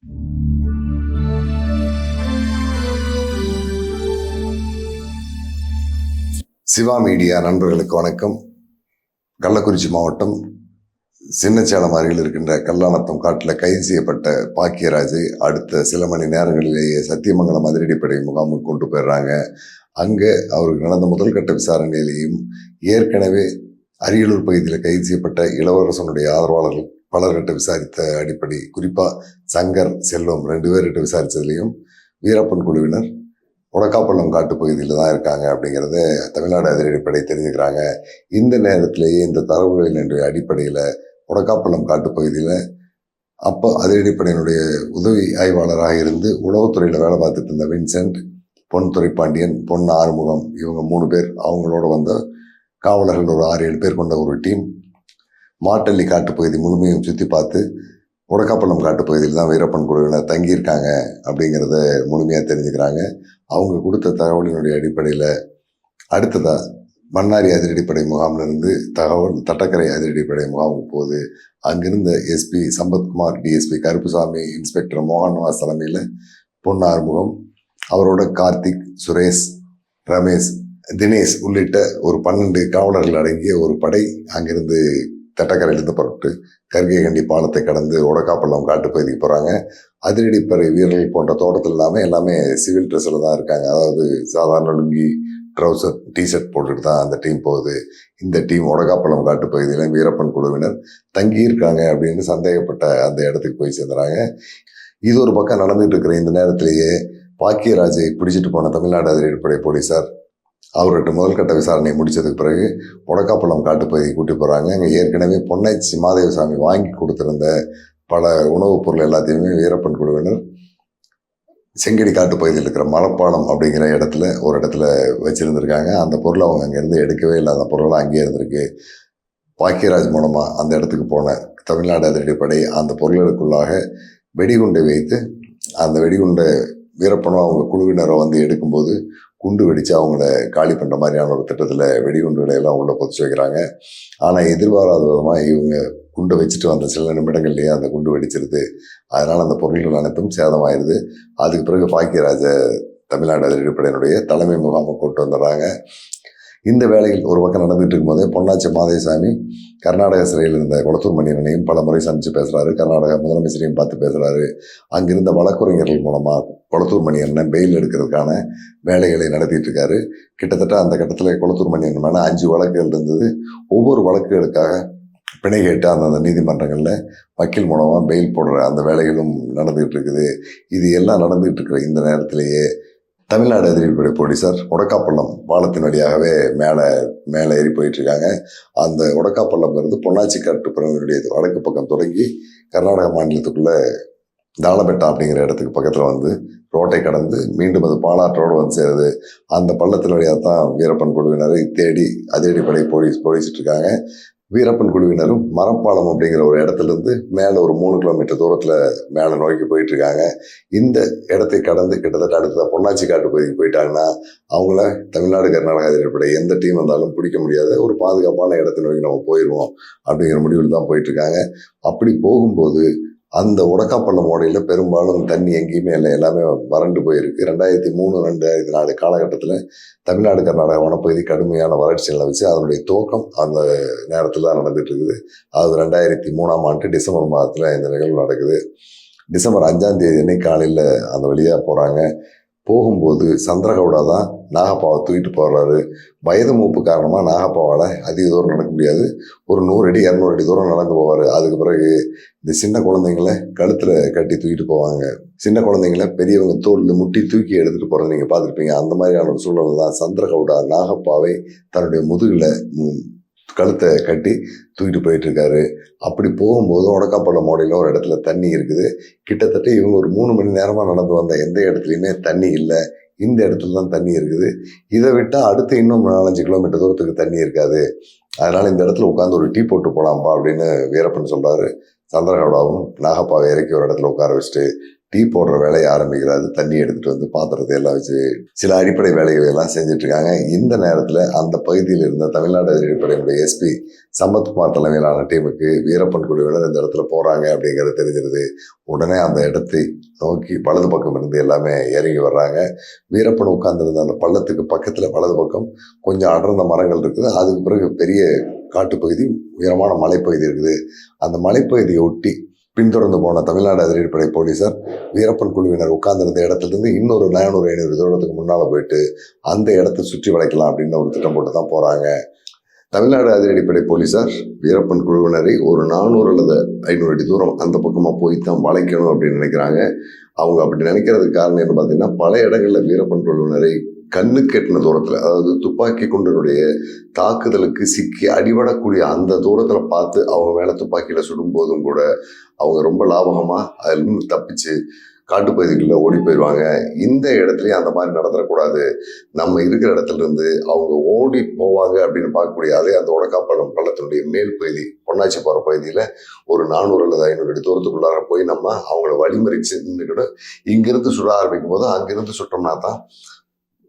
Siva media நண்பர்களுக்கு வணக்கம். கள்ளக்குறிச்சி மாவட்டம் சின்னச்சேலம் அருகில் இருக்கின்ற கல்லாநத்தம் காட்டில் கைது செய்யப்பட்ட பாக்கியராஜை அடுத்த சில மணி நேரங்களிலேயே சத்தியமங்கலம் அதிரடிப்படை முகாமுக்கு கொண்டு போயிடுறாங்க. அங்கே அவருக்கு நடந்த முதல்கட்ட விசாரணையிலேயும் ஏற்கனவே அரியலூர் பகுதியில் கைது செய்யப்பட்ட இளவரசனுடைய ஆதரவாளர்கள் பலர்கிட்ட விசாரித்த அடிப்படை, குறிப்பாக சங்கர், செல்வம் 2 பேர்கிட்ட விசாரித்ததுலேயும் வீரப்பன் குழுவினர் உடக்காப்பள்ளம் காட்டு பகுதியில் தான் இருக்காங்க அப்படிங்கிறத தமிழ்நாடு அதிரடிப்படை தெரிஞ்சுக்கிறாங்க. இந்த நேரத்திலேயே இந்த தரவுகளின் அடிப்படையில் உடக்காப்பள்ளம் காட்டு பகுதியில் அப்போ அதிரடிப்படையினுடைய உதவி ஆய்வாளராக இருந்து உளவுத்துறையில் வேலை பார்த்துட்டு இருந்த வின்சென்ட், பொன் துரைப்பாண்டியன், பொன் ஆறுமுகம், இவங்க 3 பேர், அவங்களோட வந்த காவலர்கள் ஒரு 6-7 பேர் கொண்ட ஒரு டீம் மாட்டள்ளி காட்டுப்பகுதி முழுமையும் சுற்றி பார்த்து உடக்காப்பள்ளம் காட்டுப்பகுதியில் தான் வீரப்பன் குழுவினர் தங்கியிருக்காங்க அப்படிங்கிறத முழுமையாக தெரிஞ்சுக்கிறாங்க. அவங்க கொடுத்த தகவலினுடைய அடிப்படையில் அடுத்ததாக மன்னாரி அதிரடிப்படை முகாமிலிருந்து தகவல் தட்டக்கரை அதிரடிப்படை முகாமுக்கு போகுது. அங்கிருந்த SP Sampathkumar, DSP Karuppusamy, inspector Mohanvas தலைமையில் பொன் ஆறுமுகம், அவரோட கார்த்திக், சுரேஷ், ரமேஷ், தினேஷ் உள்ளிட்ட ஒரு 12 காவலர்கள் அடங்கிய ஒரு படை அங்கிருந்து தட்டக்கரையிலிருந்து புறப்பட்டு கர்கேகண்டி பாலத்தை கடந்து உடக்காப்பள்ளம் காட்டுப்பகுதிக்கு போகிறாங்க. அதிரடிப்படை வீரர்கள் போன்ற தோட்டத்தில் இல்லாமல் எல்லாமே சிவில் ட்ரெஸ்ஸில் தான் இருக்காங்க. அதாவது சாதாரண லுங்கி, ட்ரௌசர், டிஷர்ட் போட்டுட்டு தான் அந்த டீம் போகுது. இந்த டீம் உடக்காப்பள்ளம் காட்டுப்பகுதியில் வீரப்பன் குழுவினர் தங்கியிருக்காங்க அப்படின்னு சந்தேகப்பட்ட அந்த இடத்துக்கு போய் சேர்ந்துறாங்க. இது ஒரு பக்கம் நடந்துகிட்டு இருக்கிற இந்த நேரத்திலேயே பாக்கியராஜை பிடிச்சிட்டு போன தமிழ்நாடு அதிரடிப்படை போலீஸார் அவர்கிட்ட முதல்கட்ட விசாரணை முடித்ததுக்கு பிறகு உடக்காப்பள்ளம் காட்டுப்பகுதிக்கு கூட்டி போகிறாங்க. அங்கே ஏற்கனவே பொன்னாச்சி மாதேவசாமி வாங்கி கொடுத்துருந்த பல உணவுப் பொருள் எல்லாத்தையுமே வீரப்பன் குழுவினர் செங்கடி காட்டுப்பகுதியில் இருக்கிற மலப்பாலம் அப்படிங்கிற ஒரு இடத்துல வச்சுருந்துருக்காங்க. அந்த பொருளை அவங்க அங்கேருந்து எடுக்கவே இல்லை. அந்த பொருளெல்லாம் அங்கேயே இருந்திருக்கு. பாக்கியராஜ் மூலமாக அந்த இடத்துக்கு போன தமிழ்நாடு அதிரடிப்படை அந்த பொருள்களுக்குள்ளாக வெடிகுண்டை வைத்து அந்த வெடிகுண்டை வீரப்பனும் அவங்க குழுவினரை வந்து எடுக்கும்போது குண்டு வெடித்து அவங்கள காலி பண்ணுற மாதிரியான ஒரு திட்டத்தில் வெடிகுண்டுகளை எல்லாம் உள்ளே புதைச்சி வைக்கிறாங்க. ஆனால் எதிர்பாராத விதமாக இவங்க குண்டை வச்சுட்டு வந்த சில நிமிடங்கள்லேயே அந்த குண்டு வெடிச்சிருது. அதனால் அந்த பொருட்கள் அனைத்தும் சேதமாயிருது. அதுக்கு பிறகு பாக்கியராஜை தமிழ்நாடு அதிரடிப்படையினுடைய தலைமை முகாமை கொண்டு வந்துடுறாங்க. இந்த வேலைகள் ஒரு பக்கம் நடந்துகிட்டு இருக்கும்போதே பொன்னாச்சி மாதேசாமி கர்நாடக சிறையில் இருந்த கொளத்தூர் மணியனையும் பல முறை சந்தித்து பேசுகிறாரு. கர்நாடக முதலமைச்சரையும் பார்த்து பேசுகிறாரு. அங்கிருந்த வழக்குரைஞர்கள் மூலமாக கொளத்தூர் மணியனை பெயில் எடுக்கிறதுக்கான வேலைகளை நடத்திட்டு இருக்காரு. கிட்டத்தட்ட அந்த கட்டத்தில் கொளத்தூர் மணியன் மேலே 5 வழக்குகள் இருந்தது. ஒவ்வொரு வழக்குகளுக்காக பிணை கேட்டு அந்தந்த நீதிமன்றங்களில் வக்கீல் மூலமாக பெயில் போடுற அந்த வேலைகளும் நடந்துகிட்டு இருக்குது. இது எல்லாம் நடந்துகிட்டு இருக்கிற இந்த நேரத்திலேயே தமிழ்நாடு அதிரடிப்படை போலீஸார் உடக்காப்பள்ளம் பாலத்தின் வழியாகவே மேலே ஏறி போயிட்டுருக்காங்க. அந்த உடக்காப்பள்ளம்ங்கிறது பொன்னாச்சி காட்டுப்பகுதியினுடைய வடக்கு பக்கம் தொடங்கி கர்நாடக மாநிலத்துக்குள்ளே தாளபெட்டா அப்படிங்கிற இடத்துக்கு பக்கத்தில் வந்து ரோட்டை கடந்து மீண்டும் அது பாலாற்றோடு வந்து சேருது. அந்த பள்ளத்தின் வழியாக தான் வீரப்பன் குழுவினரை தேடி அதிரடிப்படை போலீஸிட்டு இருக்காங்க. வீரப்பன் குழுவினரும் மரப்பாலம் அப்படிங்கிற ஒரு இடத்துலேருந்து மேலே ஒரு 3 கிலோமீட்டர் தூரத்தில் மேலே நோக்கி போயிட்டுருக்காங்க. இந்த இடத்தை கடந்து கிட்டத்தட்ட அடுத்த பொன்னாச்சி காட்டு பகுதிக்கு போயிட்டாங்கன்னா அவங்கள தமிழ்நாடு கர்நாடக அதிரடிப்படை எந்த டீம் வந்தாலும் பிடிக்க முடியாத ஒரு பாதுகாப்பான இடத்தை நோக்கி நம்ம போயிடுவோம் அப்படிங்கிற முடிவில் தான் போயிட்டுருக்காங்க. அப்படி போகும்போது அந்த உடக்காப்பள்ளம் ஓடையில் பெரும்பாலும் தண்ணி எங்கேயுமே இல்லை, எல்லாமே வறண்டு போயிருக்கு. 2003-2004 காலகட்டத்தில் தமிழ்நாடு கர்நாடக வனப்பகுதி கடுமையான வறட்சி நிலவுச்சு. அதனுடைய துவக்கம் அந்த நேரத்தில் தான் நடந்துட்டு இருக்குது. அது 2003ஆம் ஆண்டு டிசம்பர் மாதத்தில் இந்த நிகழ்வு நடக்குது. டிசம்பர் 5ஆம் தேதி அன்னைக்கு காலையில் அந்த வழியாக போகிறாங்க. போகும்போது சந்திரகவுடா தான் நாகப்பாவை தூக்கிட்டு போடுறாரு. வயது மூப்பு காரணமாக நாகப்பாவால் அதிக தூரம் நடக்க முடியாது. ஒரு 100 அடி 200 அடி தூரம் நடந்து போவார். அதுக்கு பிறகு இந்த சின்ன குழந்தைங்கள கழுத்தில் கட்டி தூக்கிட்டு போவாங்க. சின்ன குழந்தைங்கள பெரியவங்க தோளில் முட்டி தூக்கி எடுத்துகிட்டு போகிறத நீங்கள் பார்த்துருப்பீங்க. அந்த மாதிரியான ஒரு சூழ்நிலை தான் சந்திரகவுடா நாகப்பாவை தன்னுடைய முதுகில் கழுத்தை கட்டி தூக்கிட்டு போயிட்டுருக்காரு. அப்படி போகும்போது உடக்காப்பள்ளம் ஓடையில் ஒரு இடத்துல தண்ணி இருக்குது. கிட்டத்தட்ட இவங்க ஒரு 3 மணி நேரமாக நடந்து வந்த எந்த இடத்துலையுமே தண்ணி இல்லை. இந்த இடத்துல தான் தண்ணி இருக்குது. இதை விட்டால் அடுத்து இன்னும் 4-5 கிலோமீட்டர் தூரத்துக்கு தண்ணி இருக்காது. அதனால் இந்த இடத்துல உட்காந்து ஒரு டீ போட்டு போகலாம்ப்பா அப்படின்னு வீரப்பன் சொல்கிறாரு. சந்திரகவுடாவும் நாகப்பாவை இறக்கி ஒரு இடத்துல உட்கார வச்சுட்டு டீ போடுற வேலையை ஆரம்பிக்கிறாரு. தண்ணி எடுத்துட்டு வந்து பாத்திரத்தை எல்லாம் வச்சு சில அடிப்படை வேலைகளை எல்லாம் செஞ்சுட்டு இருக்காங்க. இந்த நேரத்தில் அந்த பகுதியில் இருந்த தமிழ்நாடு அதிரடிப்படையினுடைய எஸ்பி சம்பத்குமார் தலைமையிலான டீமுக்கு வீரப்பன் குழுவினர் இந்த இடத்துல போறாங்க அப்படிங்கிறது தெரிஞ்சிருது. உடனே அந்த இடத்தை நோக்கி வலது பக்கம் இருந்து எல்லாமே இறங்கி வர்றாங்க. வீரப்பன் உட்கார்ந்திருந்த அந்த பள்ளத்துக்கு பக்கத்துல வலது பக்கம் கொஞ்சம் அடர்ந்த மரங்கள் இருக்குது. அதுக்கு பிறகு பெரிய காட்டுப்பகுதி, உயரமான மலைப்பகுதி இருக்குது. அந்த மலைப்பகுதியை ஒட்டி பின்தொடர்ந்து போன தமிழ்நாடு அதிரடிப்படை போலீசார் வீரப்பன் குழுவினர் உட்கார்ந்திருந்த இடத்துலேருந்து இன்னொரு 400-500 தூரத்துக்கு முன்னால் போயிட்டு அந்த இடத்தை சுற்றி வளைக்கலாம் அப்படின்னு ஒரு திட்டம் போட்டு தான் போகிறாங்க. தமிழ்நாடு அதிரடிப்படை போலீசார் வீரப்பன் குழுவினரை ஒரு 400 அல்லது 500 அடி தூரம் அந்த பக்கமாக போய் தான் வளைக்கணும் அப்படின்னு நினைக்கிறாங்க. அவங்க அப்படி நினைக்கிறதுக்கு காரணம் என்ன பார்த்தீங்கன்னா, பல இடங்களில் வீரப்பன் குழுவினரை கண்ணுக்கு எட்டின தூரத்தில், அதாவது துப்பாக்கி குண்டனுடைய தாக்குதலுக்கு சிக்கி அடிபடக்கூடிய அந்த தூரத்தில் பார்த்து அவங்க மேலே துப்பாக்கியில் சுடும் போதும் கூட அவங்க ரொம்ப லாபகமாக அதிலிருந்து தப்பிச்சு காட்டுப்பகுதிக்குள்ளே ஓடி போயிடுவாங்க. இந்த இடத்துலையும் அந்த மாதிரி நடந்துடக்கூடாது, நம்ம இருக்கிற இடத்துல இருந்து அவங்க ஓடி போவாங்க அப்படின்னு பார்க்கக்கூடிய அதே அந்த ஒடக்காப்பாளம் பள்ளத்தினுடைய மேல் பகுதி, பொன்னாச்சி போகிற பகுதியில் ஒரு 400 அல்லது 500 அடி தூரத்துக்குள்ளார போய் நம்ம அவங்கள வழிமறிச்சு நின்றுக்கிட்டு இங்கிருந்து சுட ஆரம்பிக்கும் போது அங்கிருந்து சுட்டோம்னா தான்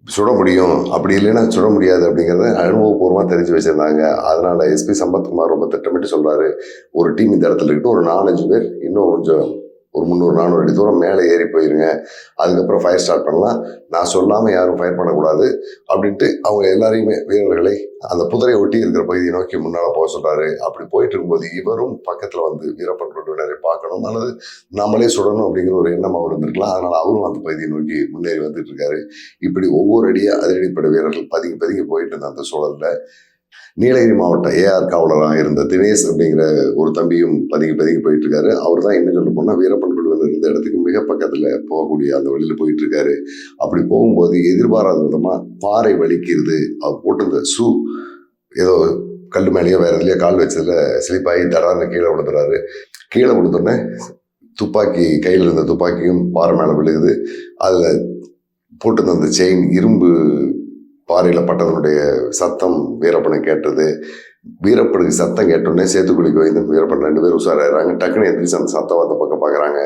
சுட முடியும், அப்படி இல்லைன்னா சுட முடியாது அப்படிங்கிறத அனுபவபூர்வமாக தெரிஞ்சு வச்சுருந்தாங்க. அதனால் எஸ்பி சம்பத்குமார் ரொம்ப திட்டமிட்டு சொல்கிறாரு, ஒரு டீம் இந்த இடத்துல இருக்கிட்டு ஒரு 4-5 பேர் இன்னும் கொஞ்சம் ஒரு 300-400 அடி தூரம் மேலே ஏறி போயிருங்க, அதுக்கப்புறம் ஃபயர் ஸ்டார்ட் பண்ணலாம், நான் சொல்லாமல் யாரும் ஃபயர் பண்ணக்கூடாது அப்படின்ட்டு அவங்க எல்லாரையுமே வீரர்களை அந்த புதரை ஒட்டி இருக்கிற பகுதியை நோக்கி முன்னால் போக சொல்கிறாரு. அப்படி போயிட்டு இருக்கும்போது இவரும் பக்கத்தில் வந்து வீரப்பன் குழுவினரை பார்க்கணும் அல்லது நம்மளே சுடணும் அப்படிங்கிற ஒரு எண்ணம் அவர் இருந்திருக்கலாம். அதனால் அவரும் அந்த பகுதியை நோக்கி முன்னேறி வந்துட்டு இருக்காரு. இப்படி ஒவ்வொரு அடியாக அதிரடிப்படை வீரர்கள் பதுங்கி போயிட்டு இருந்த அந்த சூழலில் நீலகிரி மாவட்ட ஏஆர் காவலராக இருந்த தினேஷ் அப்படிங்கிற ஒரு தம்பியும் பதுங்கி போயிட்டு இருக்காரு. அவர் தான் என்ன சொல்ல போனால் வீரப்பன் குழுவினர் இருந்த இடத்துக்கு மிக பக்கத்தில் போகக்கூடிய அந்த வழியில் போயிட்டு இருக்காரு. அப்படி போகும்போது எதிர்பாராத விதமாக பாறை வலிக்கிறது. அவர் போட்டிருந்த ஷூ ஏதோ கல் மேலேயோ வேற எதுலையோ கால் வச்சதுல ஸ்லிப்பாகி தடார்னு கீழே விழுந்துறாரு. கீழே விழுந்தோடனே துப்பாக்கி கையில் இருந்த துப்பாக்கியும் பாறை மேலே விழுகுது. அதில் போட்டிருந்த அந்த செயின் இரும்பு பாறையில் பட்டதனுடைய சத்தம் வீரப்பனை கேட்டது. வீரப்பனுக்கு சத்தம் கேட்டோடனே சேத்துக்குழி கோவிந்தன் வீரப்பன் 2 பேர் உஷாராயிடுறாங்க. டக்குன்னு எந்திரிச்சு அந்த சத்தம் அந்த பக்கம் பார்க்குறாங்க.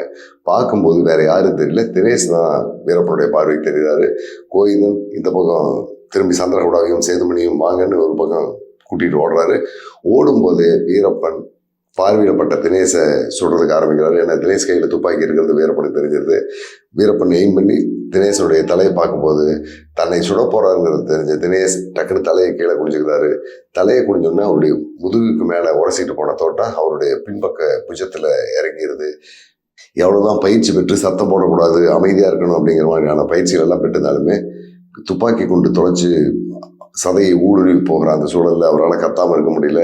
பார்க்கும்போது வேற யாரும் தெரியல, தினேஷ் தான் வீரப்பனுடைய பார்வைக்கு தெரிகிறாரு. கோவிந்தன் இந்த பக்கம் திரும்பி சந்திரகுடாவையும் சேதுமணியும் வாங்கன்னு ஒரு பக்கம் கூட்டிகிட்டு ஓடுறாரு. ஓடும்போது வீரப்பன் பார்வையிடப்பட்ட தினேஷை சுடுறதுக்கு ஆரம்பிக்கிறாரு. ஏன்னா தினேஷ் கையில் துப்பாக்கி இருக்கிறது வீரப்பனுக்கு தெரிஞ்சது. வீரப்பன் எய்ம் பண்ணி தினேஷனுடைய தலையை பார்க்கும்போது தன்னை சுட போறாருங்கிறது தெரிஞ்ச தினேஷ் டக்குன்னு தலையை கீழே குனிஞ்சுக்கிறாரு. தலையை குனிஞ்சோன்னா அவருடைய முதுகுக்கு மேலே உரசிட்டு போன தோட்டம் அவருடைய பின்பக்க புஜத்தில் இறங்கிடுது. எவ்வளோதான் பயிற்சி பெற்று சத்தம் போடக்கூடாது, அமைதியாக இருக்கணும் அப்படிங்கிற மாதிரியான பயிற்சிகள் எல்லாம் பெற்றிருந்தாலுமே துப்பாக்கி கொண்டு தொலைச்சி சதையை ஊடுருவி போகிற அந்த சூழலில் அவரால் கத்தாமல் இருக்க முடியல.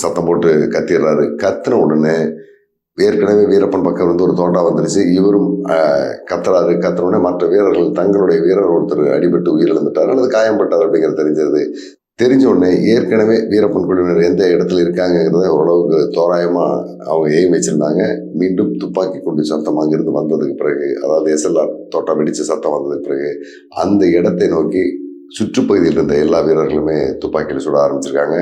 சத்தம் போட்டு கத்திடுறாரு. கத்தின உடனே ஏற்கனவே வீரப்பன் பக்கம் இருந்து ஒரு தோட்டா வந்துருச்சு. இவரும் கத்துறாரு. கத்துன உடனே மற்ற வீரர்கள் தங்களுடைய வீரர் ஒருத்தர் அடிபட்டு உயிரிழந்துட்டார் அல்லது காயம்பட்டார் அப்படிங்கிறது தெரிஞ்ச உடனே ஏற்கனவே வீரப்பன் குழுவினர் எந்த இடத்துல இருக்காங்கிறத ஓரளவுக்கு தோராயமாக அவங்க எய்ம் வச்சுருந்தாங்க. மீண்டும் துப்பாக்கி கொண்டு சத்தம் அங்கிருந்து வந்ததுக்கு பிறகு, அதாவது SLR தோட்டா வெடித்த சத்தம் வந்ததுக்கு பிறகு அந்த இடத்தை நோக்கி சுற்றுப்பகுதியில் இருந்த எல்லா வீரர்களுமே துப்பாக்கியில் சுட ஆரம்பிச்சிருக்காங்க.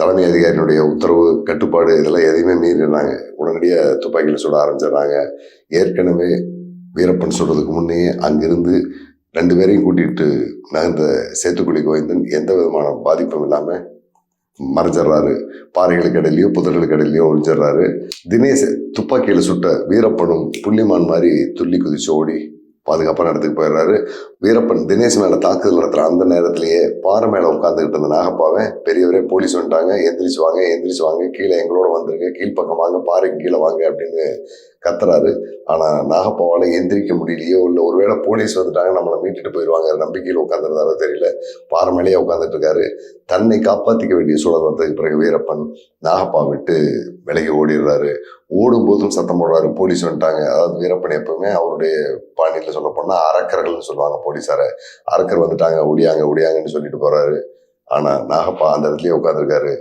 தலைமை அதிகாரியினுடைய உத்தரவு, கட்டுப்பாடு இதெல்லாம் எதையுமே மீறினாங்க. உடனடியாக துப்பாக்கியில் சுட ஆரம்பிச்சிடுறாங்க. ஏற்கனவே வீரப்பன் சொல்றதுக்கு முன்னே அங்கிருந்து 2 பேரையும் கூட்டிகிட்டு நகர்ந்த சேத்துக்குழி கோவிந்தன் எந்த விதமான பாதிப்பும் இல்லாமல் மறைஞ்சிட்றாரு. பாறைகளுக்கு இடையிலையோ புதர்களுக்கு இடையிலையோ ஒழிஞ்சிட்றாரு. தினேஷ் துப்பாக்கியில் சுட்ட வீரப்பனும் புள்ளிமான் மாதிரி துள்ளி குதிச்சு ஓடி பாதுகாப்பான இடத்துக்கு போயிடுறாரு. வீரப்பன் தினேஷ் மேலே தாக்குதல் நடத்துகிற அந்த நேரத்திலேயே பாறை மேலே உட்காந்துக்கிட்டு இருந்த நாகப்பாவை பெரியவரே போலீஸ் வந்துட்டாங்க, எந்திரிச்சு வாங்க, கீழே எங்களோட வந்துருங்க, கீழ்ப்பக்கம் வாங்க, பாறைக்கு கீழே வாங்க அப்படின்னு கத்துறாரு. ஆனால் நாகப்பாவால் எந்திரிக்க முடியலையோ இல்லை ஒருவேளை போலீஸ் வந்துட்டாங்க நம்மளை மீட்டுட்டு போயிடுவாங்க நம்பிக்கையில் உட்காந்துருந்தாரோ தெரியல, பாறை மேலேயே உட்காந்துட்டு இருக்காரு. தன்னை காப்பாற்றிக்க வேண்டிய சூழல் வந்ததுக்கு பிறகு வீரப்பன் நாகப்பா விட்டு விலகி ஓடிடுறாரு. ஓடும்போதும் சத்தம் போடுறாரு, போலீஸ் வந்துட்டாங்க. அதாவது வீரப்பன் எப்பவுமே அவருடைய பாணியில் சொல்ல போனால் அரக்கர்கள்னு சொல்லுவாங்க போலீஸாரை. அரக்கர் வந்துட்டாங்க, ஒடியாங்கன்னு சொல்லிட்டு போறாரு. ஆனால் நாகப்பா அந்த இடத்துலயே உட்காந்துருக்காரு.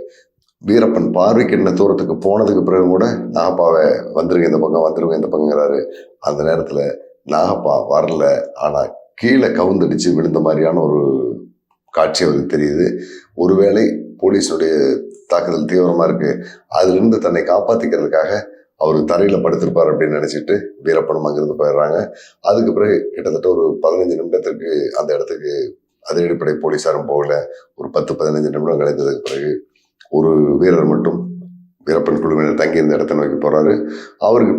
வீரப்பன் பார்வைக்கு என்ன தூரத்துக்கு போனதுக்கு பிறகு கூட நாகப்பாவை வந்துருங்க இந்த பக்கங்கிறாரு. அந்த நேரத்தில் நாகப்பா வரல. ஆனால் கீழே கவுந்தடிச்சு விழுந்த மாதிரியான ஒரு காட்சி அவருக்கு தெரியுது. ஒருவேளை போலீஸுடைய தாக்குதல் தீவிரமாக இருக்கு, அதிலிருந்து தன்னை காப்பாற்றிக்கிறதுக்காக அவர் தரையில் படுத்திருப்பார் அப்படின்னு நினச்சிட்டு வீரப்பனும் அங்கிருந்து போயிடுறாங்க. அதுக்கு பிறகு கிட்டத்தட்ட ஒரு 15 நிமிடத்திற்கு அந்த இடத்துக்கு அதிரடிப்படை போலீஸாரும் போகல. ஒரு 10-15 நிமிடம் கழிந்ததுக்கு பிறகு ஒரு வீரர் மட்டும் வீரப்பன் குழுவினர் தங்கியிருந்த இடத்தை நோக்கி போறாரு. அவருக்கு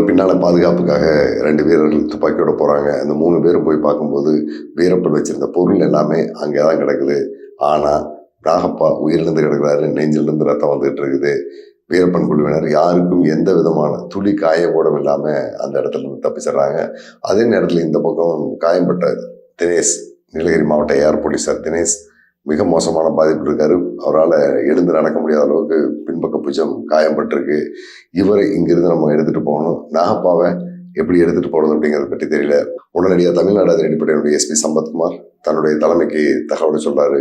பின்னால பாதுகாப்புக்காக 2 வீரர்கள் துப்பாக்கியோட போறாங்க. அந்த 3 பேரும் போய் பார்க்கும்போது வீரப்பன் வச்சிருந்த பொருள் எல்லாமே அங்கேதான் கிடக்குது. ஆனா நாகப்பா உயிரிழந்து கிடக்குறாரு, நெஞ்சிலிருந்து ரத்தம் வந்துகிட்டு இருக்குது. வீரப்பன் குழுவினர் யாருக்கும் எந்த விதமான துளி காயக்கூடம் இல்லாம அந்த இடத்துல இருந்து தப்பிச்சிடுறாங்க. அதே நேரத்தில் இந்த பக்கம் காயம்பட்ட தினேஷ், நீலகிரி மாவட்ட ஏர் போலீஸார் தினேஷ் மிக மோசமான பாதிப்பு இருக்காரு. அவரால் எழுந்து நடக்க முடியாத அளவுக்கு பின்பக்க புஜம் காயம்பட்டிருக்கு. இவரை இங்கிருந்து நம்ம எடுத்துட்டு போகணும். நாகப்பாவை எப்படி எடுத்துட்டு போறது அப்படிங்கிறத பற்றி தெரியல. உடனடியாக தமிழ்நாடு அதிரடிப்படையினுடைய எஸ்பி சம்பத்குமார் தன்னுடைய தலைமைக்கு தகவல் சொல்றாரு.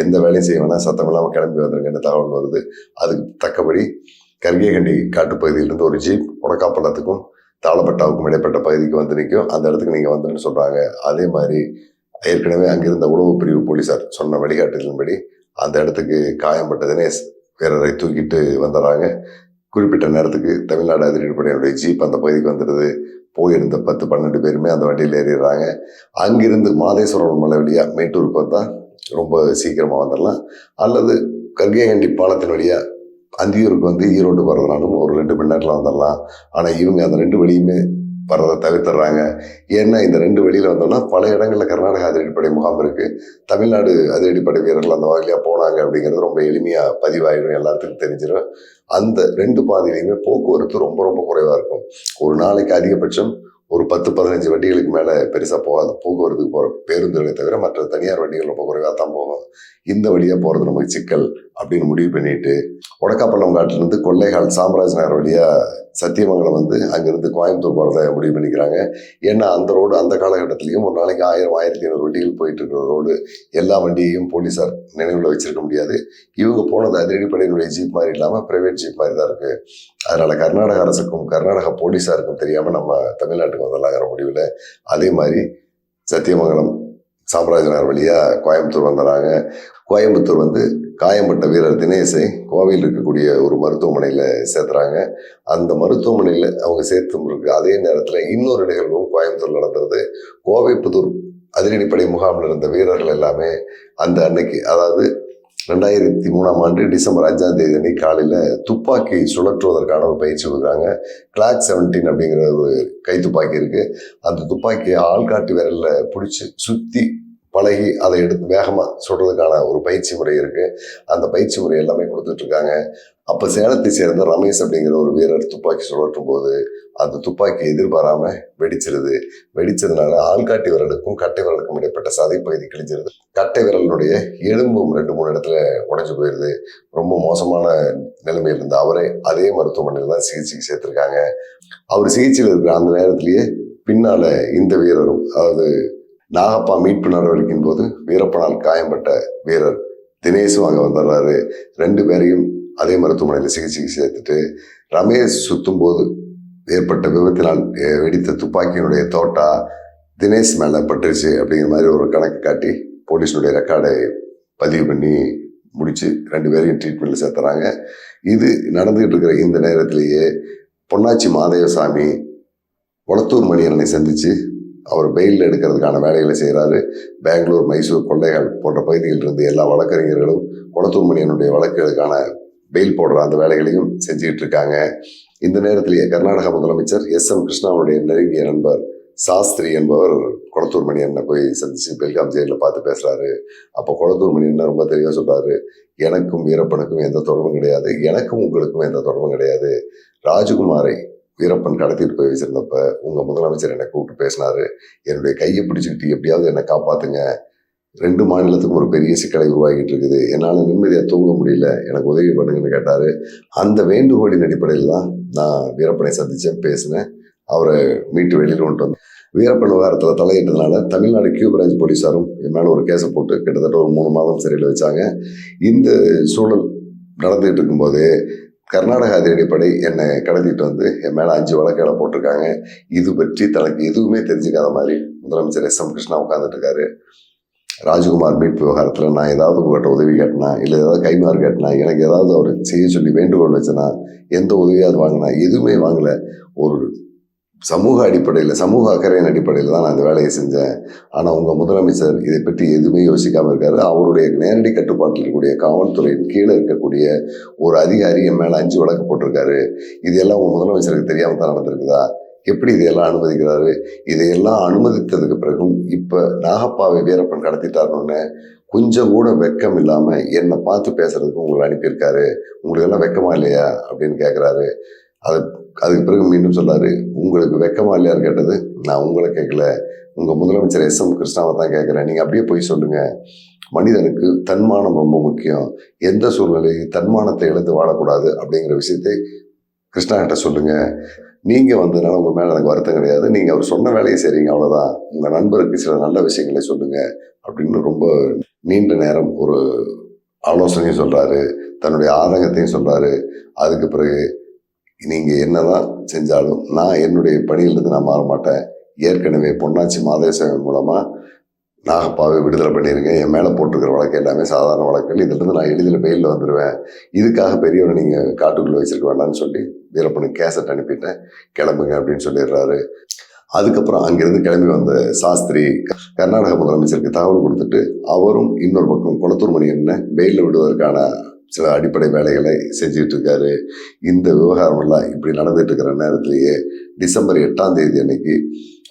எந்த வேலையும் செய்ய வேணா, சத்தம் இல்லாமல் கிளம்பி வந்துருங்கன்னு தகவல் வருது. அதுக்கு தக்கபடி கர்கேகண்டி காட்டுப்பகுதியிலிருந்து ஒரு ஜீப் உடக்காப்பள்ளத்துக்கும் தாளப்பட்டாவுக்கும் இடைப்பட்ட பகுதிக்கு வந்து நிற்கும். அந்த இடத்துக்கு நீங்க வந்துன்னு சொல்றாங்க. அதே மாதிரி ஏற்கனவே அங்கிருந்த உளவு பிரிவு போலீசார் சொன்ன வழிகாட்டுதலின்படி அந்த இடத்துக்கு காயம்பட்ட தினேஷ் வீரரை தூக்கிட்டு வந்துடுறாங்க. குறிப்பிட்ட நேரத்துக்கு தமிழ்நாடு அதிரடிப்படையினுடைய ஜீப் அந்த பகுதிக்கு வந்துடுது. போயிருந்த 10-12 பேருமே அந்த வண்டியில் ஏறிடுறாங்க. அங்கிருந்து மாதேஸ்வரம் மலை வழியா மேட்டூருக்கு வந்தா ரொம்ப சீக்கிரமா வந்துடலாம், அல்லது கர்கேகண்டி பாலத்தின் வழியா அந்தியூருக்கு வந்து ஈரோட்டுக்கு வர்றதுனாலும் ஒரு 2 மணி நேரத்தில் வந்துடலாம். ஆனால் இவங்க அந்த 2 வழியுமே வர்றதை தவிர்த்துறாங்க. ஏன்னா இந்த 2 வெளியில வந்தோம்னா பல இடங்கள்ல கர்நாடக அதிரடிப்படை முகாம் இருக்கு. தமிழ்நாடு அதிரடிப்படை வீரர்கள் அந்த வகையில போனாங்க அப்படிங்கிறது ரொம்ப எளிமையா பதிவாயிடும், எல்லாத்துக்கும் தெரிஞ்சிடும். அந்த 2 பாதையிலையுமே போக்குவரத்து ரொம்ப ரொம்ப குறைவா இருக்கும். ஒரு நாளைக்கு அதிகபட்சம் ஒரு 10-15 வண்டிகளுக்கு மேல பெருசா போகாது. போக்குவரத்துக்கு போற பேருந்துகளை தவிர மற்ற தனியார் வண்டிகள் ரொம்ப குறைவா தான் போகும். இந்த வழியா போறது நமக்கு சிக்கல் அப்படின்னு முடிவு பண்ணிட்டு ஒடக்காப்பள்ளம் காட்டிலிருந்து கொள்ளைகால் சாம்ராஜ் நகர் வழியா சத்தியமங்கலம் வந்து அங்கிருந்து கோயம்புத்தூர் போறதை முடிவு பண்ணிக்கிறாங்க. ஏன்னா அந்த ரோடு அந்த காலகட்டத்திலையும் ஒரு நாளைக்கு 1000-1500 வண்டிகள் போயிட்டு இருக்கிற ரோடு. எல்லா வண்டியையும் போலீஸார் நினைவுல வச்சிருக்க முடியாது. இவங்க போனது அதிரடிப்படையினுடைய ஜீப் மாதிரி இல்லாம பிரைவேட் ஜீப் மாதிரி தான் இருக்கு. அதனால கர்நாடக அரசுக்கும் கர்நாடக போலீஸாருக்கும் தெரியாம நம்ம தமிழ்நாட்டுக்கு வந்துடலாங்கிற முடிவில் அதே மாதிரி சத்தியமங்கலம் சாம்ராஜ் நகர் வழியா கோயம்புத்தூர் வந்துடுறாங்க. கோயம்புத்தூர் வந்து காயம்பட்ட வீரர் தினேஷை கோவையில் இருக்கக்கூடிய ஒரு மருத்துவமனையில் சேர்த்துறாங்க. அந்த மருத்துவமனையில் அவங்க சேர்த்து இருக்கு. அதே நேரத்தில் இன்னொரு நிகழ்வும் கோயம்புத்தூர் நடந்துருது. கோவை புதூர் அதிரடிப்படை முகாமில் இருந்த வீரர்கள் எல்லாமே அந்த அன்னைக்கு, அதாவது 2003ஆம் ஆண்டு டிசம்பர் 5ஆம் தேதி அன்னைக்கு காலையில் துப்பாக்கி சுழற்றுவதற்கான ஒரு பயிற்சி கொடுக்குறாங்க. கிளாக் 17 அப்படிங்கிற ஒரு கைத்துப்பாக்கி இருக்கு. அந்த துப்பாக்கியை ஆள்காட்டு விரல்ல பிடிச்சி சுற்றி பழகி அதை எடுத்து வேகமாக சுடுறதுக்கான ஒரு பயிற்சி முறை இருக்கு. அந்த பயிற்சி முறை எல்லாமே கொடுத்துட்டு இருக்காங்க. அப்போ சேலத்தை சேர்ந்த ரமேஷ் அப்படிங்கிற ஒரு வீரர் துப்பாக்கி சுழற்றும் போது அந்த துப்பாக்கி எதிர்பாராம வெடிச்சிருது. வெடிச்சதுனால ஆள்காட்டி விரலுக்கும் கட்டை விரலுக்கும் இடைப்பட்ட சதைப்பகுதி கிழிஞ்சிருது. கட்டை விரலினுடைய எலும்பும் 2-3 இடத்துல உடைஞ்சு போயிருது. ரொம்ப மோசமான நிலைமையில் இருந்த அவரை அதே மருத்துவமனையில் தான் சிகிச்சைக்கு சேர்த்திருக்காங்க. அவர் சிகிச்சையில் இருக்கிற அந்த நேரத்திலேயே பின்னால இந்த வீரரும், அதாவது நாகப்பா மீட்பு நடவடிக்கையின் போது வீரப்பனால் காயம்பட்ட வீரர் தினேஷும் அங்கே வந்துடுறாரு. 2 பேரையும் அதே மருத்துவமனையில் சிகிச்சைக்கு சேர்த்துட்டு ரமேஷ் சுத்தும் போது ஏற்பட்ட விபத்தினால் வெடித்த துப்பாக்கியினுடைய தோட்டா தினேஷ் மேலே பட்டுருச்சு அப்படிங்கிற மாதிரி ஒரு கணக்கு காட்டி போலீஸினுடைய ரெக்கார்டை பதிவு பண்ணி முடிச்சு 2 பேரையும் ட்ரீட்மெண்ட்டில் சேர்த்துறாங்க. இது நடந்துகிட்டு இருக்கிற இந்த நேரத்திலேயே பொன்னாச்சி மாதேவசாமி கொளத்தூர் மணியனை சந்திச்சு அவர் பெயிலில் எடுக்கிறதுக்கான வேலைகளை செய்கிறாரு. பெங்களூர், மைசூர், கொள்ளைகள் போன்ற பகுதிகளில் இருந்து எல்லா வழக்கறிஞர்களும் கொளத்தூர் மணியனுடைய வழக்குகளுக்கான பெயில் போடுற அந்த வேலைகளையும் செஞ்சுக்கிட்டு இருக்காங்க. இந்த நேரத்திலேயே கர்நாடக முதலமைச்சர் SM கிருஷ்ணாவுடைய நெருங்கிய நண்பர் சாஸ்திரி என்பவர் கொளத்தூர் மணியனை போய் சந்திச்சு பெல்காம் ஜெயிலில் பார்த்து பேசுறாரு. அப்போ கொளத்தூர் மணியன் ரொம்ப தெளிவாக சொல்றாரு, எனக்கும் வீரப்பனுக்கும் எந்த தொடர்பும் கிடையாது, எனக்கும் உங்களுக்கும் எந்த தொடர்பும் கிடையாது. ராஜகுமாரை வீரப்பன் கடத்திட்டு போய் வச்சிருந்தப்ப உங்க முதலமைச்சர் என்னை கூப்பிட்டு பேசினாரு. என்னுடைய கையை பிடிச்சிக்கிட்டு எப்படியாவது என்னை காப்பாத்துங்க, 2 மாநிலத்துக்கும் ஒரு பெரிய சிக்கலை உருவாகிட்டு இருக்குது, என்னால் நிம்மதியாக தூங்க முடியல, எனக்கு உதவி பண்ணுங்கன்னு கேட்டாரு. அந்த வேண்டுகோளின் அடிப்படையில் தான் நான் வீரப்பனை சந்திச்சேன், பேசினேன், அவரை மீட்டு வெளியில் கொண்டு வந்தேன். வீரப்பன் விவகாரத்தில் தலையிட்டதுனால தமிழ்நாடு கியூ பிரான்ச் போலீஸாரும் என் மேலே ஒரு கேஸை போட்டு கிட்டத்தட்ட ஒரு 3 மாதம் சிறையில் வச்சாங்க. இந்த சூழல் நடந்துகிட்டு இருக்கும்போது கர்நாடக அதிரடிப்படை என்னை கடத்திட்டு வந்து என் மேலே 5 வழக்குகளை போட்டிருக்காங்க. இது பற்றி தனக்கு எதுவுமே தெரிஞ்சுக்காத மாதிரி முதலமைச்சர் SM கிருஷ்ணா உட்கார்ந்துட்டு இருக்காரு. ராஜகுமார் மீட்பு விவகாரத்தில் நான் ஏதாவது உங்கள்கிட்ட உதவி கேட்டனா, இல்லை ஏதாவது கைமாறு கேட்டனா, எனக்கு ஏதாவது அவர் செய்ய சொல்லி வேண்டுகோள் வச்சனா, எந்த உதவியாவது வாங்கினா, எதுவுமே வாங்கலை. ஒரு சமூக அடிப்படையில், சமூக அக்கறையின் அடிப்படையில் தான் நான் இந்த வேலையை செஞ்சேன். ஆனால் உங்கள் முதலமைச்சர் இதை பற்றி எதுவுமே யோசிக்காமல் இருக்காரு. அவருடைய நேரடி கட்டுப்பாட்டில் இருக்கக்கூடிய காவல்துறையின் கீழே இருக்கக்கூடிய ஒரு அதிகாரி என் மேலே 5 வழக்கு போட்டிருக்காரு. இதெல்லாம் உங்கள் முதலமைச்சருக்கு தெரியாமல் தான் நடந்திருக்குதா? எப்படி இதையெல்லாம் அனுமதிக்கிறாரு? இதையெல்லாம் அனுமதித்ததுக்கு பிறகும் இப்போ நாகப்பாவை வீரப்பன் கடத்திட்டாருன்னு கொஞ்சம் கூட வெக்கம் இல்லாமல் என்னை பார்த்து பேசுறதுக்கு உங்களை அனுப்பியிருக்காரு. உங்களுக்கு எல்லாம் வெக்கமா இல்லையா அப்படின்னு கேட்குறாரு. அதுக்கு பிறகு மீண்டும் சொல்றாரு, உங்களுக்கு வெக்கமா இல்லையான்னு கேட்டது நான் உங்களை கேட்கல, உங்க முதலமைச்சர் SM கிருஷ்ணாவை தான் கேட்குறேன். நீங்க அப்படியே போய் சொல்லுங்க. மனிதனுக்கு தன்மானம் ரொம்ப முக்கியம். எந்த சூழ்நிலையும் தன்மானத்தை இழந்து வாழக்கூடாது அப்படிங்கிற விஷயத்தை கிருஷ்ணா கிட்ட சொல்லுங்க. நீங்க வந்ததுனால உங்க மேல எனக்கு வருத்தம் கிடையாது. நீங்க அவர் சொன்ன வேலையை செய்றீங்க, அவ்வளவுதான். உங்க நண்பருக்கு சில நல்ல விஷயங்களை சொல்லுங்க அப்படின்னு ரொம்ப நீண்ட நேரம் ஒரு ஆலோசனையும் சொல்றாரு, தன்னுடைய ஆதங்கத்தையும் சொல்றாரு. அதுக்கு பிறகு நீங்க என்னதான் செஞ்சாலும் நான் என்னுடைய பணியிலிருந்து நான் மாற மாட்டேன். ஏற்கனவே பொள்ளாச்சி மாதேசன் மூலமா நாகப்பாவை விடுதலை பண்ணிருங்க. என் மேல போட்டிருக்கிற வழக்கு எல்லாமே சாதாரண வழக்குகள். இதுல இருந்து நான் எளிதில் பெயிலில் வந்துடுவேன். இதுக்காக பெரியவரை நீங்க காட்டுக்குள்ள வச்சிருக்க வேண்டாம்னு சொல்லி வீரப்பனுக்கு கேசட் அனுப்பிட்டேன், கிளம்புங்க அப்படின்னு சொல்லிடுறாரு. அதுக்கப்புறம் அங்கிருந்து கிளம்பி வந்த சாஸ்திரி கர்நாடக முதலமைச்சருக்கு தகவல் கொடுத்துட்டு அவரும் இன்னொரு பக்கம் குளத்தூர் மணியனை பெயிலில் விடுவதற்கான சில அடிப்படை வேலைகளை செஞ்சுட்டு இருக்காரு. இந்த விவகாரமெல்லாம் இப்படி நடந்துட்டு இருக்கிற நேரத்திலேயே டிசம்பர் 8ஆம் தேதி அன்னைக்கு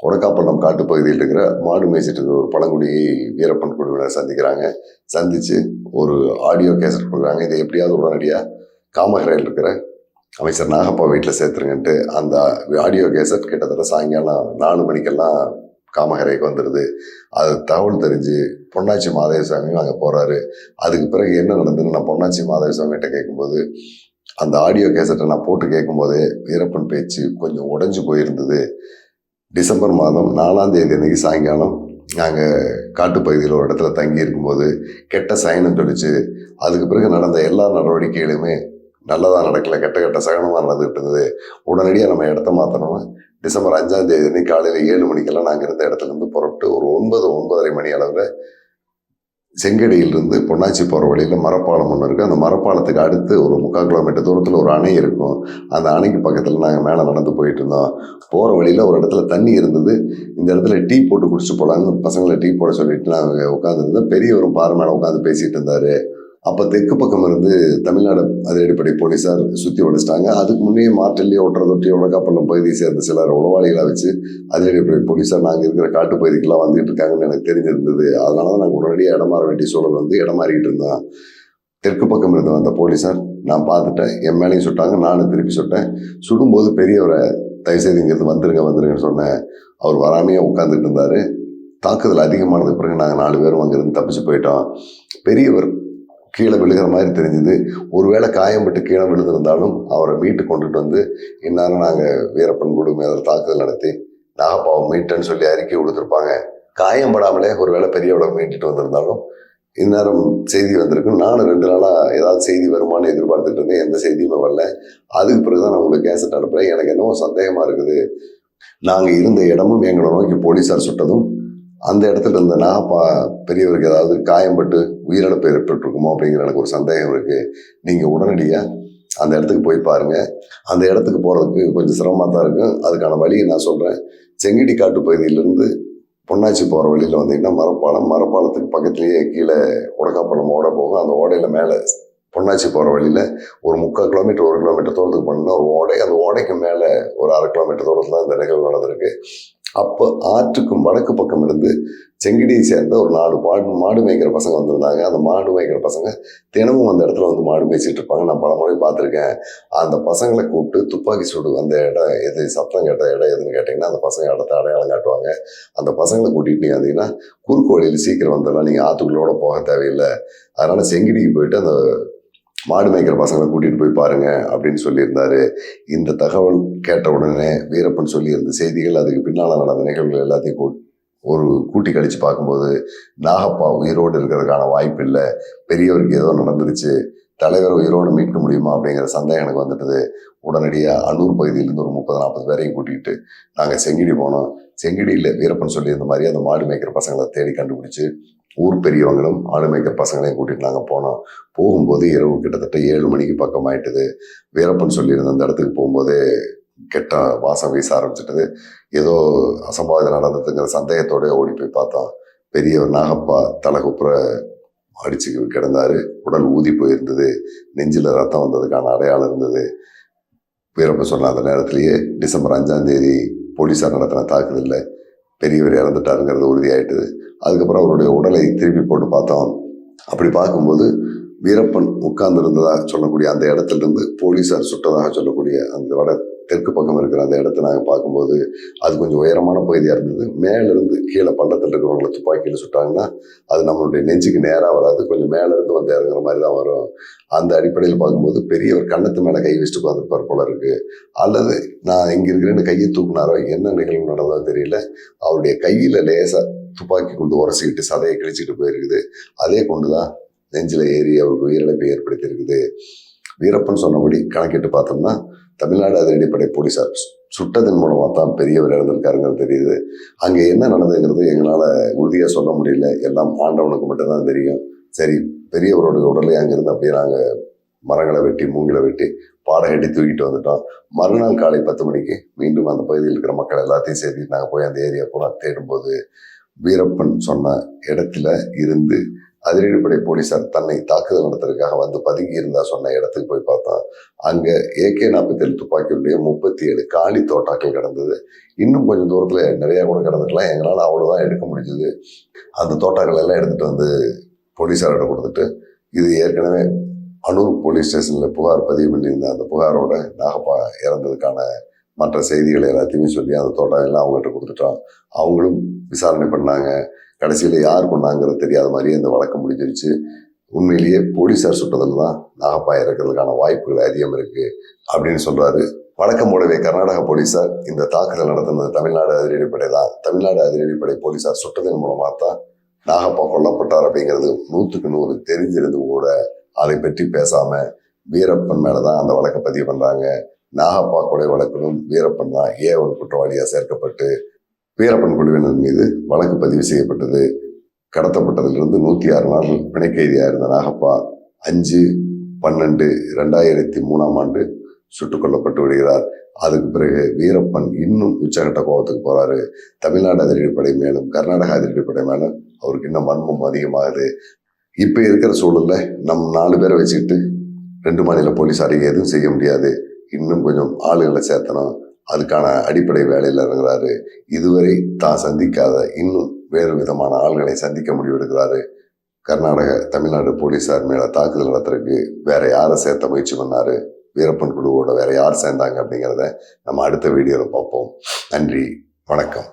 ஒடக்காப்பள்ளம் காட்டுப்பகுதியில் இருக்கிற மாடு மேய்ச்சிட்டு இருக்கிற ஒரு பழங்குடியை வீரப்பன் குழுவினர் சந்திக்கிறாங்க. சந்திச்சு ஒரு ஆடியோ கேசட் கொடுக்குறாங்க. இதை எப்படியாவது உடனடியாக காமகரையில் இருக்கிற அமைச்சர் நாகப்பா வீட்டில் சேர்த்துருங்கன்ட்டு அந்த ஆடியோ கேசட் கிட்டத்தட்ட சாயங்காலம் 4 மணிக்கெல்லாம் காமகரைக்கு வந்துடுது. அது தகவல் தெரிஞ்சு பொள்ளாச்சி மாதேவசாமியும் அங்கே போகிறாரு. அதுக்கு பிறகு என்ன நடந்ததுன்னு நான் பொள்ளாச்சி மாதேவசாமிகிட்ட கேட்கும்போது, அந்த ஆடியோ கேசட்டை நான் போட்டு கேட்கும்போதே வீரப்பன் பேச்சு கொஞ்சம் உடைஞ்சு போயிருந்தது. டிசம்பர் மாதம் 4ஆம் தேதி அன்னைக்கு சாயங்காலம் நாங்கள் காட்டுப்பகுதியில் ஒரு இடத்துல தங்கி இருக்கும்போது கெட்ட சயனம் சொல்லிச்சு. அதுக்கு பிறகு நடந்த எல்லா நடவடிக்கைகளுமே நல்லதாக நடக்கலை, கெட்ட சகனமாக நடந்துகிட்டு இருந்தது. உடனடியாக நம்ம இடத்த மாற்றணும்னு டிசம்பர் 5ஆம் தேதி அன்னைக்கு காலையில் 7 மணிக்கெல்லாம் நாங்கள் இருந்த இடத்துலேருந்து புறப்பட்டு ஒரு 9-9:30 மணி அளவில் செங்கடியிலிருந்து பொள்ளாச்சி போகிற வழியில் மரப்பாலம் ஒன்று இருக்குது. அந்த மரப்பாலத்துக்கு அடுத்து ஒரு 3/4 கிலோமீட்டர் தூரத்தில் ஒரு அணை இருக்கும். அந்த அணைக்கு பக்கத்தில் நாங்கள் மேலே நடந்து போயிட்டு இருந்தோம். போகிற வழியில் ஒரு இடத்துல தண்ணி இருந்தது. இந்த இடத்துல டீ போட்டு குடிச்சிட்டு போகலான்னு பசங்களை டீ போட சொல்லிட்டு நாங்கள் உட்காந்துருந்தோம். பெரியவரும் பாறை மேலே உட்காந்து பேசிகிட்டு இருந்தார். அப்போ தெற்கு பக்கம் இருந்து தமிழ்நாடு அதிரடிப்படை போலீஸார் சுற்றி உடைச்சிட்டாங்க. அதுக்கு முன்னே மாற்றல்லையோ ஒட்டுறதொட்டி ஒடக்காப்பள்ளம் பகுதியை சேர்ந்த சிலர் உளவாளிகளை வச்சு அதிரடிப்படை போலீஸார் நாங்கள் இருக்கிற காட்டு பகுதிக்கெல்லாம் வந்துட்டு இருக்காங்கன்னு எனக்கு தெரிஞ்சிருந்தது. அதனால தான் நாங்கள் உடனடியாக இடமாற வேண்டிய சூழல் வந்து இடமாறிக்கிட்டு இருந்தோம். தெற்கு பக்கம் இருந்து வந்த போலீஸார் நான் பார்த்துட்டேன், என் மேலேயும் சுட்டாங்க, நானும் திருப்பி சுட்டேன். சுடும்போது பெரியவரை தயவுசெய்து இங்கேருந்து வந்துருங்கன்னு சொன்னேன். அவர் வராமையே உட்காந்துட்டு இருந்தார். தாக்குதல் அதிகமானதுக்கு பிறகு நாங்கள் 4 பேரும் அங்கேருந்து தப்பிச்சு போயிட்டோம். பெரியவர் கீழே விழுகிற மாதிரி தெரிஞ்சுது. ஒருவேளை காயம்பட்டு கீழே விழுந்திருந்தாலும் அவரை மீட்டு கொண்டுட்டு வந்து இந்நேரம் நாங்கள் வீரப்பன் குழு மேலே தாக்குதல் நடத்தி நாகப்பாவை மீட்டேன்னு சொல்லி அறிக்கை கொடுத்துருப்பாங்க. காயம்படாமலே ஒருவேளை பெரியவளை மீட்டுட்டு வந்திருந்தாலும் இந்நேரம் செய்தி வந்திருக்கு. நானும் 2 நாளாக ஏதாவது செய்தி வருமானு எதிர்பார்த்துட்டு இருந்தேன். எந்த செய்தியுமே வரல. அதுக்கு பிறகுதான் நான் உங்களுக்கு கேசட் அனுப்புகிறேன். எனக்கு என்னவோ சந்தேகமாக இருக்குது. நாங்கள் இருந்த இடமும் எங்களை நோக்கி போலீஸார் சுட்டதும் அந்த இடத்துல இருந்த நாகப்பா பெரியவருக்கு ஏதாவது காயம்பட்டு உயிரிழப்பு ஏற்பட்டிருக்குமோ அப்படிங்கிற எனக்கு ஒரு சந்தேகம் இருக்குது. நீங்கள் உடனடியாக அந்த இடத்துக்கு போய் பாருங்கள். அந்த இடத்துக்கு போகிறதுக்கு கொஞ்சம் சிரமமாக தான் இருக்கும். அதுக்கான வழியை நான் சொல்கிறேன். செங்கிடி காட்டு பகுதியிலேருந்து பொள்ளாச்சி போகிற வழியில் வந்தீங்கன்னா மரப்பாலத்துக்கு பக்கத்துலேயே கீழே ஒடக்காப்பள்ளம் ஓடை போகும். அந்த ஓடையில் மேலே பொள்ளாச்சி போகிற வழியில் ஒரு 3/4 கிலோமீட்டர் 1 கிலோமீட்டர் தூரத்துக்கு போனோம்னா ஒரு ஓடை, அந்த ஓடைக்கு மேலே ஒரு 1/2 கிலோமீட்டர் தூரத்தில் தான் இந்த நிகழ்வு நடந்திருக்கு. அப்போ ஆற்றுக்கும் வடக்கு பக்கம் இருந்து செங்கிடியை சேர்ந்த ஒரு 4 மாடு மேய்க்கிற பசங்க வந்திருந்தாங்க. அந்த மாடு மேய்க்கிற பசங்க தினமும் அந்த இடத்துல வந்து மாடு மேய்ச்சிட்டு இருப்பாங்க. நான் பல முறை பார்த்துருக்கேன். அந்த பசங்களை கூப்பிட்டு துப்பாக்கி சூடு அந்த இடம் எது, சத்தம் கேட்ட இடம் எதுன்னு கேட்டிங்கன்னா அந்த பசங்க இடத்த அடையாளம் காட்டுவாங்க. அந்த பசங்களை கூட்டிகிட்டு நீங்கள் வந்தீங்கன்னா குறுக்கு வழியில் சீக்கிரம் வந்துடலாம், நீங்கள் ஆற்றுக்குள்ளோட போக தேவையில்லை. அதனால் செங்கிடிக்கு போயிட்டு அந்த மாடு மேய்க்கிற பசங்களை கூட்டிகிட்டு போய் பாருங்க அப்படின்னு சொல்லியிருந்தாரு. இந்த தகவல் கேட்ட உடனே வீரப்பன் சொல்லியிருந்த செய்திகள், அதுக்கு பின்னால் நடந்த நிகழ்வுகள் எல்லாத்தையும் ஒரு கூட்டி கழிச்சு பார்க்கும்போது நாகப்பா உயிரோடு இருக்கிறதுக்கான வாய்ப்பு இல்லை. பெரியவருக்கு ஏதோ நடந்துருச்சு, தலைவரை உயிரோடு மீட்க முடியுமா அப்படிங்கிற சந்தேகம் எனக்கு வந்துட்டது. உடனடியாக அன்னூர் பகுதியிலேருந்து ஒரு 30-40 பேரையும் கூட்டிகிட்டு நாங்கள் செங்கிடி போனோம். செங்கிடியில் வீரப்பன் சொல்லியிருந்த மாதிரி அந்த மாடு மேய்க்கிற பசங்களை தேடி கண்டுபிடிச்சி ஊர் பெரியவங்களும் ஆளுமைக்கர் பசங்களையும் கூட்டிட்டு நாங்கள் போனோம். போகும்போது இரவு கிட்டத்தட்ட 7 மணிக்கு பக்கம் ஆயிட்டுது. வீரப்பன் சொல்லியிருந்த அந்த இடத்துக்கு போகும்போது கெட்ட வாசம் வீச ஆரம்பிச்சிட்டது. ஏதோ அசம்பாவிதம் நடந்ததுங்கிற சந்தேகத்தோட ஓடி போய் பார்த்தோம். பெரியவர் நாகப்பா தலைகுப்புற அடிச்சு கிடந்தாரு. உடல் ஊதி போயிருந்தது. நெஞ்சில் ரத்தம் வந்ததுக்கான அடையாளம் இருந்தது. வீரப்பன் சொன்ன அந்த நேரத்திலேயே டிசம்பர் 5ஆம் தேதி போலீஸார் நடத்தின தாக்குதலில் பெரியவர் இறந்துட்டாருங்கிறது உறுதியாயிட்டுது. அதுக்கப்புறம் அவருடைய உடலை திருப்பி போட்டு பார்த்தோம். அப்படி பார்க்கும்போது வீரப்பன் உட்கார்ந்து இருந்ததாக சொல்லக்கூடிய அந்த இடத்துல இருந்து போலீஸார் சுட்டதாக சொல்லக்கூடிய அந்த வட தெற்கு பக்கம் இருக்கிற அந்த இடத்த நாங்கள் பார்க்கும்போது அது கொஞ்சம் உயரமான பகுதியாக இருந்தது. மேலிருந்து கீழே பள்ளத்தில் இருக்கிறவங்களை துப்பாக்கியில் சுட்டாங்கன்னா அது நம்மளுடைய நெஞ்சுக்கு நேராக வராது, கொஞ்சம் மேலேருந்து வந்து இறங்குற மாதிரி தான் வரும். அந்த அடிப்படையில் பார்க்கும்போது பெரியவர் கண்ணத்து மேலே கை வச்சுட்டு உட்காந்துருப்பார் போல இருக்கு. அல்லது நான் இங்கே இருக்கிறேன்னு கையை தூக்குனாரோ என்ன நிகழ்வு நடந்ததோ தெரியல. அவருடைய கையில் லேசாக துப்பாக்கி கொண்டு உரசிக்கிட்டு சதையை கிழிச்சிட்டு போயிருக்குது. அதே கொண்டு தான் நெஞ்சில் ஏறி அவருக்கு உயிரிழப்பை ஏற்படுத்தியிருக்குது. வீரப்பன் சொன்னபடி கணக்கிட்டு பார்த்தோம்னா தமிழ்நாடு அதிரடிப்படை போலீஸார் சுட்டதன் மூலமாக தான் பெரியவர் இறந்திருக்காருங்கிறது தெரியுது. அங்கே என்ன நடந்ததுங்கிறது எங்களால் உறுதியாக சொல்ல முடியல. எல்லாம் ஆண்டவனுக்கு மட்டும்தான் தெரியும். சரி, பெரியவருடைய உடலை அங்கேருந்து அப்படியே நாங்கள் மரங்களை வெட்டி மூங்கிலை வெட்டி பாடம் கட்டி தூக்கிட்டு வந்துட்டோம். மறுநாள் காலை 10 மணிக்கு மீண்டும் அந்த பகுதியில் இருக்கிற மக்கள் எல்லாத்தையும் சேர்த்து நாங்கள் போய் அந்த ஏரியா பூரா தேடும்போது வீரப்பன் சொன்ன இடத்துல இருந்து அதிரடிப்படை போலீஸார் தன்னை தாக்குதல் நடத்துறதுக்காக வந்து பதுங்கி இருந்தா சொன்ன இடத்துக்கு போய் பார்த்தோம். அங்கே AK-47 துப்பாக்கியுடைய 37 காலி தோட்டாக்கள் கிடந்தது. இன்னும் கொஞ்சம் தூரத்துல நிறைய கூட கிடந்துக்கலாம். எங்களால் அவ்வளவுதான் எடுக்க முடிஞ்சது. அந்த தோட்டாக்கள் எல்லாம் எடுத்துட்டு வந்து போலீஸார்கிட்ட கொடுத்துட்டு இது ஏற்கனவே அனூர் போலீஸ் ஸ்டேஷன்ல புகார் பதிவு பண்ணியிருந்த அந்த புகாரோட நாகப்பா இறந்ததுக்கான மற்ற செய்திகளை எல்லாத்தையுமே சொல்லி அந்த தோட்டம் எல்லாம் அவங்ககிட்ட கொடுத்துட்டோம். அவங்களும் விசாரணை பண்ணாங்க. கடைசியில் யார் பண்ணாங்கிறது தெரியாத மாதிரியே இந்த வழக்கு முடிஞ்சிருச்சு. உண்மையிலேயே போலீஸார் சுட்டதில் தான் நாகப்பா இறக்கிறதுக்கான வாய்ப்புகள் அதிகம் இருக்கு அப்படின்னு சொல்றாரு. வழக்கம் போலவே கர்நாடக போலீஸார் இந்த தாக்குதல் நடத்தினது தமிழ்நாடு அதிரடிப்படை தான். தமிழ்நாடு அதிரடிப்படை போலீஸார் சுட்டதன் மூலமாக தான் நாகப்பா கொல்லப்பட்டார் அப்படிங்கிறது 100க்கு 100 தெரிஞ்சிருந்து கூட அதை பற்றி பேசாம வீரப்பன் மேலதான் அந்த வழக்கை பதிவு பண்றாங்க. நாகப்பா கொலை வழக்கிலும் வீரப்பன் தான் A1 குற்றவாளியா சேர்க்கப்பட்டு வீரப்பன் குழுவினர் மீது வழக்கு பதிவு செய்யப்பட்டது. கடத்தப்பட்டதிலிருந்து 106 நாட்கள் பிணை கைதியா இருந்த நாகப்பா 5/12/2003 சுட்டுக் கொல்லப்பட்டு விடுகிறார். அதுக்கு பிறகு வீரப்பன் இன்னும் உச்சகட்ட கோபத்துக்கு போறாரு. தமிழ்நாடு அதிரடிப்படை மேலும் கர்நாடக அதிரடிப்படை மேலும் அவருக்கு இன்னும் வன்மம் அதிகமாகுது. இப்ப இருக்கிற சூழல்ல நம் 4 பேரை வச்சுக்கிட்டு 2 மாநில போலீஸாரையும் எதுவும் செய்ய முடியாது. இன்னும் கொஞ்சம் ஆளுகளை சேர்த்தணும். அதுக்கான அடிப்படை வேலையில் இறங்குறாரு. இதுவரை தான் சந்திக்காத இன்னும் வேறு விதமான ஆள்களை சந்திக்க முடிவெடுக்கிறாரு. கர்நாடக தமிழ்நாடு போலீஸார் மேல தாக்குதல் நடத்துறதுக்கு வேற யாரை சேர்த்த முயற்சி பண்ணாரு, வீரப்பன் குழுவோட வேற யார் சேர்ந்தாங்க அப்படிங்கிறத நம்ம அடுத்த வீடியோவில் பார்ப்போம். நன்றி, வணக்கம்.